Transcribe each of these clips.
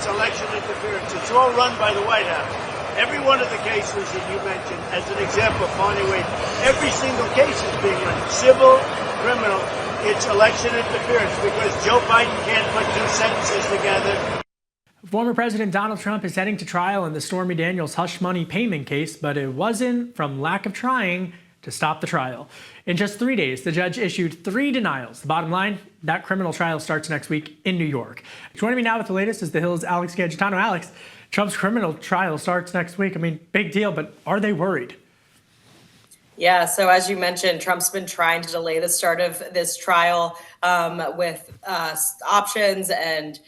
it's election interference. It's all run by the White House. Every one of the cases that you mentioned, as an example, Barney Wade, every single case is being run, civil, criminal. It's election interference because Joe Biden can't put two sentences together. Former President Donald Trump is heading to trial in the Stormy Daniels hush money payment case, but it wasn't from lack of trying to stop the trial. In just 3 days, the judge issued 3 denials. The bottom line, that criminal trial starts next week in New York. Joining me now with the latest is The Hill's Alex Gangitano. Alex, Trump's criminal trial starts next week. I mean, big deal, but are they worried? Yeah, so as you mentioned, Trump's been trying to delay the start of this trial with options and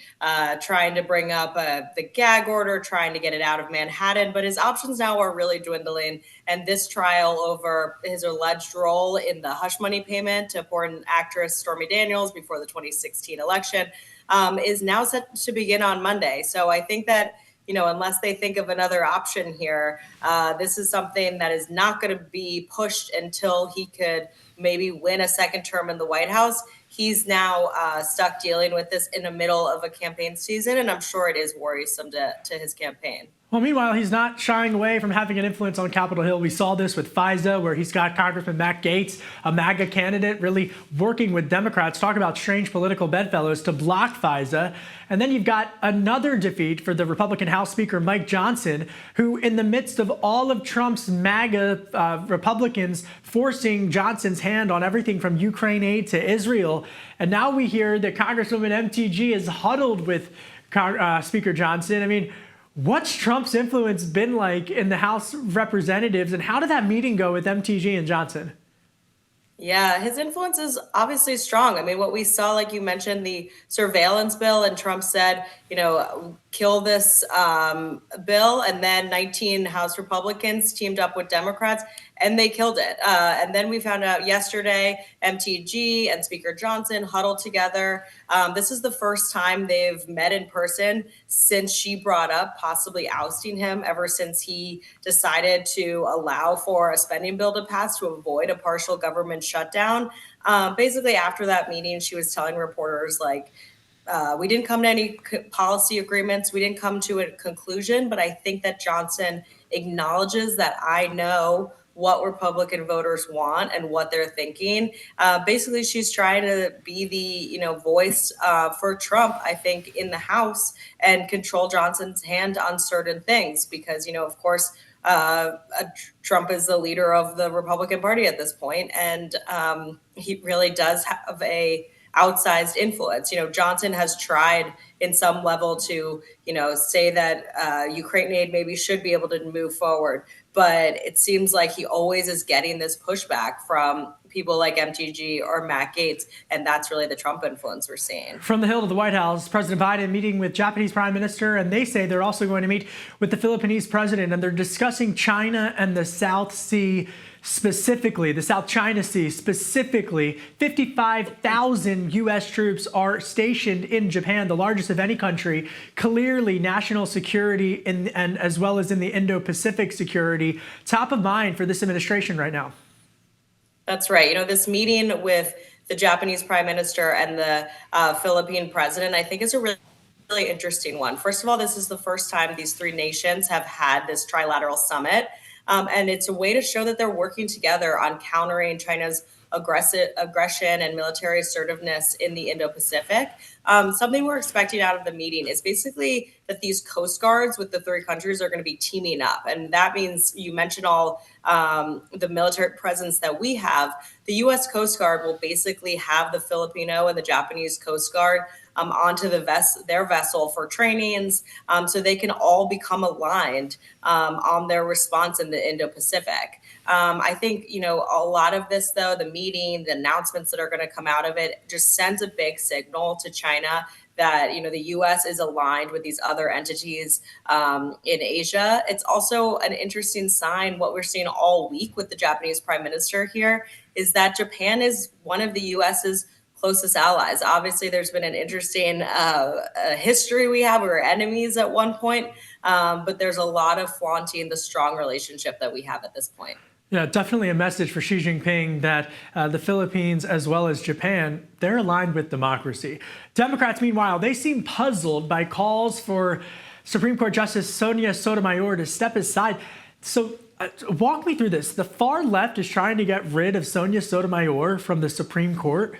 trying to bring up the gag order, trying to get it out of Manhattan. But his options now are really dwindling. And this trial over his alleged role in the hush money payment to porn actress Stormy Daniels before the 2016 election is now set to begin on Monday. So I think that, you know, unless they think of another option here, this is something that is not going to be pushed until he could maybe win a second term in the White House. He's now stuck dealing with this in the middle of a campaign season, and I'm sure it is worrisome to his campaign. Well, meanwhile, he's not shying away from having an influence on Capitol Hill. We saw this with FISA, where he's got Congressman Matt Gaetz, a MAGA candidate, really working with Democrats, talk about strange political bedfellows, to block FISA. And then you've got another defeat for the Republican House Speaker, Mike Johnson, who, in the midst of all of Trump's MAGA Republicans forcing Johnson's hand on everything from Ukraine aid to Israel. And now we hear that Congresswoman MTG is huddled with Speaker Johnson. I mean, what's Trump's influence been like in the House of Representatives, and how did that meeting go with MTG and Johnson? Yeah, his influence is obviously strong. I mean, what we saw, like you mentioned, the surveillance bill, and Trump said, you know, kill this bill. And then 19 House Republicans teamed up with Democrats and they killed it. And then we found out yesterday, MTG and Speaker Johnson huddled together. This is the first time they've met in person since she brought up possibly ousting him, ever since he decided to allow for a spending bill to pass to avoid a partial government shutdown. Basically, after that meeting, she was telling reporters, like, we didn't come to any policy agreements. We didn't come to a conclusion. But I think that Johnson acknowledges that I know what Republican voters want and what they're thinking. Basically, she's trying to be the, you know, voice for Trump, I think, in the House, and control Johnson's hand on certain things. Because, you know, of course, Trump is the leader of the Republican Party at this point, and he really does have a outsized influence. You know, Johnson has tried in some level to, you know, say that Ukraine aid maybe should be able to move forward. But it seems like he always is getting this pushback from people like MTG or Matt Gaetz, and that's really the Trump influence we're seeing. From the Hill to the White House, President Biden meeting with Japanese Prime Minister, and they say they're also going to meet with the Philippines president, and they're discussing China and the South Sea specifically, the South China Sea specifically. 55,000 U.S. troops are stationed in Japan, the largest of any country. Clearly, national security and as well as in the Indo-Pacific security, top of mind for this administration right now. That's right. You know, this meeting with the Japanese Prime Minister and the Philippine president, I think, is a really interesting one. First of all, this is the first time these three nations have had this trilateral summit. And it's a way to show that they're working together on countering China's aggression and military assertiveness in the Indo-Pacific. Something we're expecting out of the meeting is basically that these coast guards with the three countries are going to be teaming up. And that means, you mentioned all the military presence that we have. The U.S. Coast Guard will basically have the Filipino and the Japanese Coast Guard onto their vessel for trainings, so they can all become aligned on their response in the Indo-Pacific. I think, you know, a lot of this, though, the meeting, the announcements that are going to come out of it, just sends a big signal to China that, you know, the U.S. is aligned with these other entities in Asia. It's also an interesting sign. What we're seeing all week with the Japanese Prime Minister here is that Japan is one of the U.S.'s closest allies. Obviously, there's been an interesting history we have. We were enemies at one point, but there's a lot of flaunting the strong relationship that we have at this point. Yeah, definitely a message for Xi Jinping that the Philippines, as well as Japan, they're aligned with democracy. Democrats, meanwhile, they seem puzzled by calls for Supreme Court Justice Sonia Sotomayor to step aside. So walk me through this. The far left is trying to get rid of Sonia Sotomayor from the Supreme Court.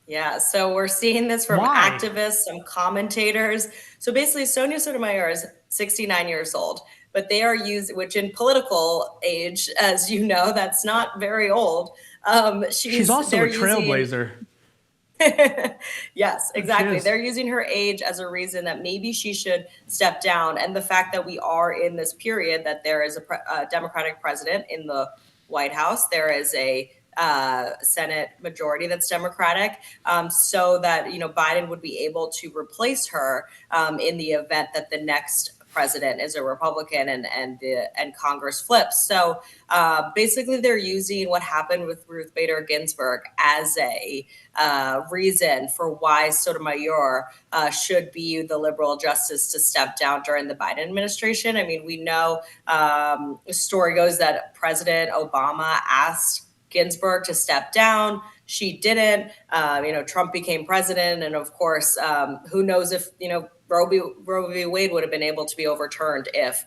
Yeah, so we're seeing this from Why? activists, some commentators. So basically, Sonia Sotomayor is 69 years old, but they are used, which in political age, as you know, that's not very old. She's also a trailblazer. Yes, exactly. is. They're using her age as a reason that maybe she should step down. And the fact that we are in this period that there is a Democratic president in the White House, there is a Senate majority that's Democratic, so that Biden would be able to replace her in the event that the next president is a Republican and Congress flips. So basically, they're using what happened with Ruth Bader Ginsburg as a reason for why Sotomayor should be the liberal justice to step down during the Biden administration. I mean, we know the story goes that President Obama asked Ginsburg to step down. She didn't. Trump became president, and of course, who knows if Roe v. Wade would have been able to be overturned if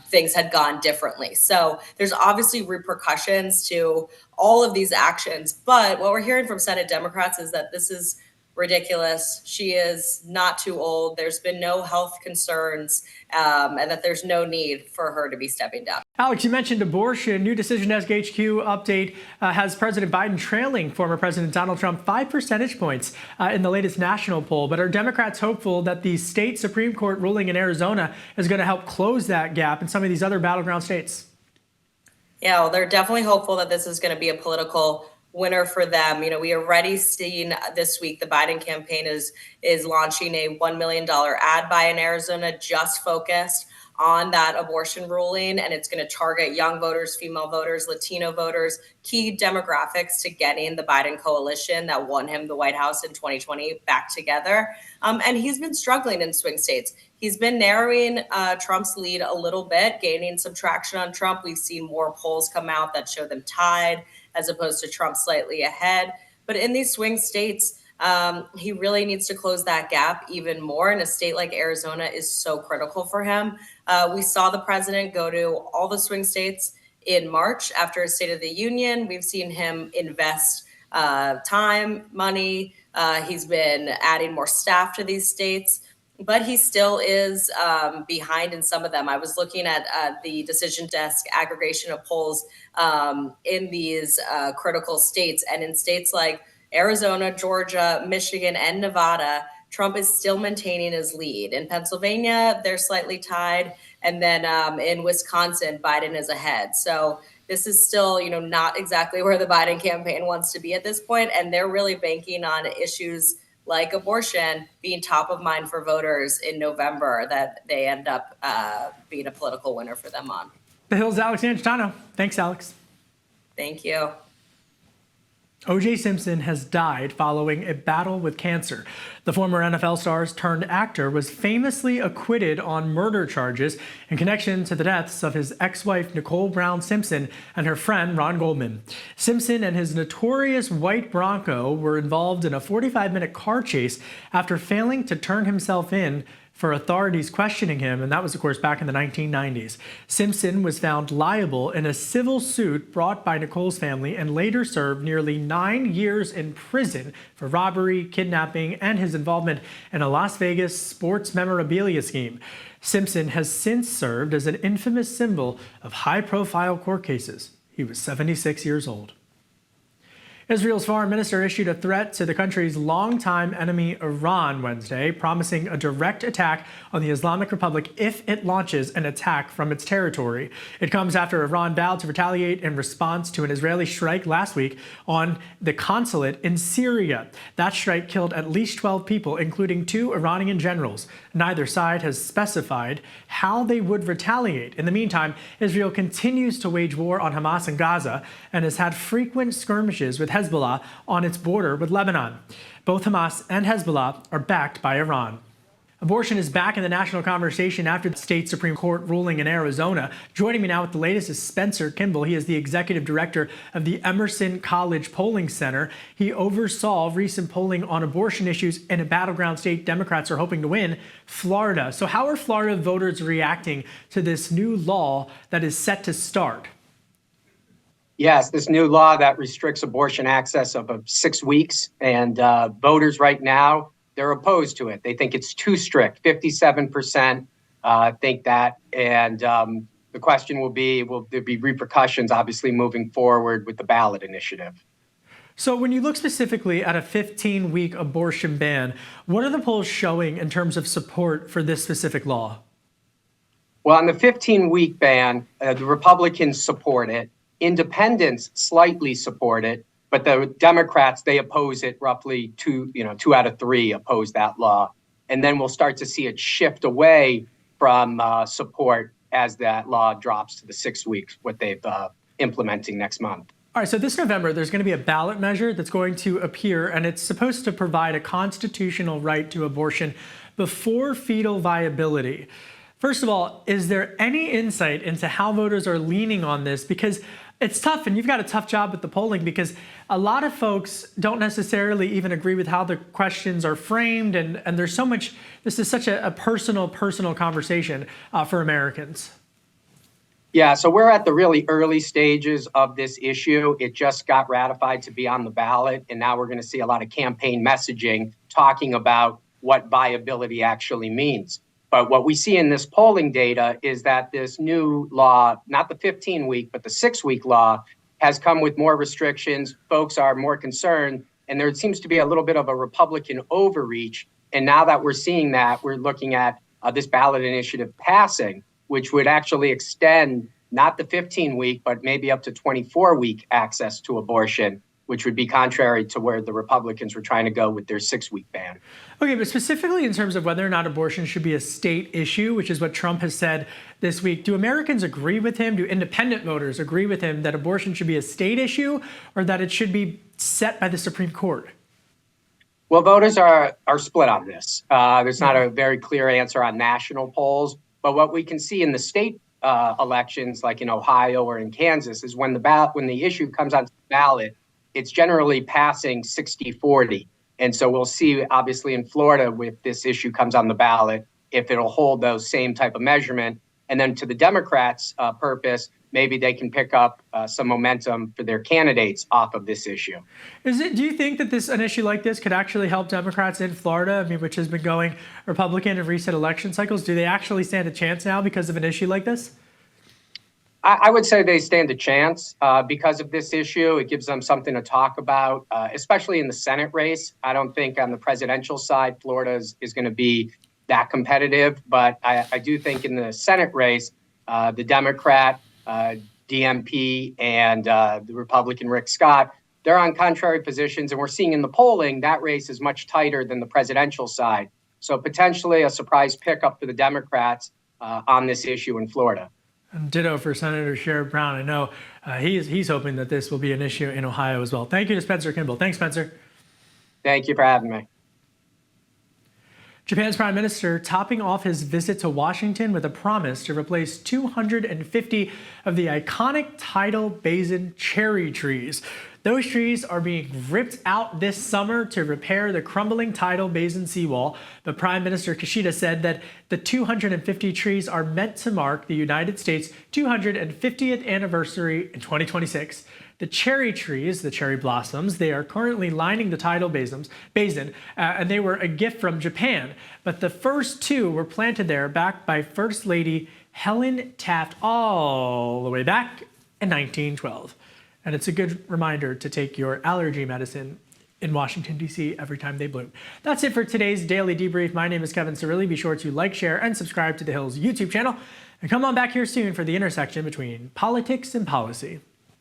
things had gone differently. So there's obviously repercussions to all of these actions. But what we're hearing from Senate Democrats is that this is ridiculous. She is not too old. There's been no health concerns, and that there's no need for her to be stepping down. Alex, you mentioned abortion. New Decision Desk HQ update has President Biden trailing former President Donald Trump 5 percentage points in the latest national poll. But are Democrats hopeful that the state Supreme Court ruling in Arizona is going to help close that gap in some of these other battleground states? Yeah, well, they're definitely hopeful that this is going to be a political winner for them. We already seen this week the Biden campaign is launching a $1 million ad buy in Arizona just focused on that abortion ruling, and it's going to target young voters, female voters, Latino voters, key demographics to getting the Biden coalition that won him the White House in 2020 back together. And he's been struggling in swing states. He's been narrowing Trump's lead a little bit, gaining some traction on Trump. We've seen more polls come out that show them tied as opposed to Trump slightly ahead. But in these swing states, he really needs to close that gap even more. And a state like Arizona is so critical for him. We saw the president go to all the swing states in March after a State of the Union. We've seen him invest time, money. He's been adding more staff to these states, but he still is behind in some of them. I was looking at the Decision Desk aggregation of polls in these critical states, and in states like Arizona, Georgia, Michigan, and Nevada, Trump is still maintaining his lead. In Pennsylvania, they're slightly tied. And then in Wisconsin, Biden is ahead. So this is still, not exactly where the Biden campaign wants to be at this point. And they're really banking on issues like abortion being top of mind for voters in November, that they end up being a political winner for them on. The Hill's Alex Gangitano. Thanks, Alex. Thank you. OJ Simpson has died following a battle with cancer. The former NFL stars turned actor was famously acquitted on murder charges in connection to the deaths of his ex-wife Nicole Brown Simpson and her friend Ron Goldman. Simpson and his notorious white Bronco were involved in a 45-minute car chase after failing to turn himself in for authorities questioning him, and that was, of course, back in the 1990s. Simpson was found liable in a civil suit brought by Nicole's family and later served nearly 9 years in prison for robbery, kidnapping, and his involvement in a Las Vegas sports memorabilia scheme. Simpson has since served as an infamous symbol of high-profile court cases. He was 76 years old. Israel's foreign minister issued a threat to the country's longtime enemy Iran Wednesday, promising a direct attack on the Islamic Republic if it launches an attack from its territory. It comes after Iran vowed to retaliate in response to an Israeli strike last week on the consulate in Syria. That strike killed at least 12 people, including 2 Iranian generals. Neither side has specified how they would retaliate. In the meantime, Israel continues to wage war on Hamas in Gaza and has had frequent skirmishes with Hezbollah on its border with Lebanon. Both Hamas and Hezbollah are backed by Iran. Abortion is back in the national conversation after the state Supreme Court ruling in Arizona. Joining me now with the latest is Spencer Kimball. He is the executive director of the Emerson College Polling Center. He oversaw recent polling on abortion issues in a battleground state Democrats are hoping to win, Florida. So how are Florida voters reacting to this new law that is set to start? Yes, this new law that restricts abortion access of 6 weeks, and voters right now, they're opposed to it. They think it's too strict. 57% think that. And the question will be, will there be repercussions, obviously, moving forward with the ballot initiative? So when you look specifically at a 15-week abortion ban, what are the polls showing in terms of support for this specific law? Well, on the 15-week ban, the Republicans support it. Independents slightly support it. But the Democrats, they oppose it. Roughly two out of three oppose that law. And then we'll start to see it shift away from support as that law drops to the 6 weeks, what they've implementing next month. All right, so this November, there's going to be a ballot measure that's going to appear, and it's supposed to provide a constitutional right to abortion before fetal viability. First of all, is there any insight into how voters are leaning on this? Because it's tough, and you've got a tough job with the polling because a lot of folks don't necessarily even agree with how the questions are framed, and there's so much, this is such a personal conversation for Americans. Yeah, so we're at the really early stages of this issue. It just got ratified to be on the ballot, and now we're going to see a lot of campaign messaging talking about what viability actually means. But what we see in this polling data is that this new law, not the 15-week, but the 6-week law, has come with more restrictions. Folks are more concerned, and there seems to be a little bit of a Republican overreach. And now that we're seeing that, we're looking at this ballot initiative passing, which would actually extend not the 15-week, but maybe up to 24-week access to abortion, which would be contrary to where the Republicans were trying to go with their 6-week ban. Okay, but specifically in terms of whether or not abortion should be a state issue, which is what Trump has said this week, do Americans agree with him? Do independent voters agree with him that abortion should be a state issue or that it should be set by the Supreme Court? Well, voters are split on this. There's not a very clear answer on national polls, but what we can see in the state elections, like in Ohio or in Kansas, is when the issue comes onto the ballot, it's generally passing 60-40. And so we'll see, obviously, in Florida, if this issue comes on the ballot, if it'll hold those same type of measurement. And then to the Democrats' purpose, maybe they can pick up some momentum for their candidates off of this issue. Do you think that an issue like this could actually help Democrats in Florida, which has been going Republican in recent election cycles? Do they actually stand a chance now because of an issue like this? I would say they stand a chance because of this issue. It gives them something to talk about, especially in the Senate race. I don't think on the presidential side, Florida is going to be that competitive. But I do think in the Senate race, the Democrat, DMP, and the Republican Rick Scott, they're on contrary positions. And we're seeing in the polling that race is much tighter than the presidential side. So potentially a surprise pickup for the Democrats on this issue in Florida. And ditto for Senator Sherrod Brown. I know he's hoping that this will be an issue in Ohio as well. Thank you to Spencer Kimball. Thanks, Spencer. Thank you for having me. Japan's prime minister topping off his visit to Washington with a promise to replace 250 of the iconic tidal basin cherry trees. Those trees are being ripped out this summer to repair the crumbling tidal basin seawall. But Prime Minister Kishida said that the 250 trees are meant to mark the United States' 250th anniversary in 2026. The cherry trees, the cherry blossoms, they are currently lining the tidal basin, and they were a gift from Japan. But the first two were planted there back by First Lady Helen Taft all the way back in 1912. And it's a good reminder to take your allergy medicine in Washington, D.C. every time they bloom. That's it for today's Daily Debrief. My name is Kevin Cirilli. Be sure to like, share, and subscribe to The Hill's YouTube channel. And come on back here soon for the intersection between politics and policy.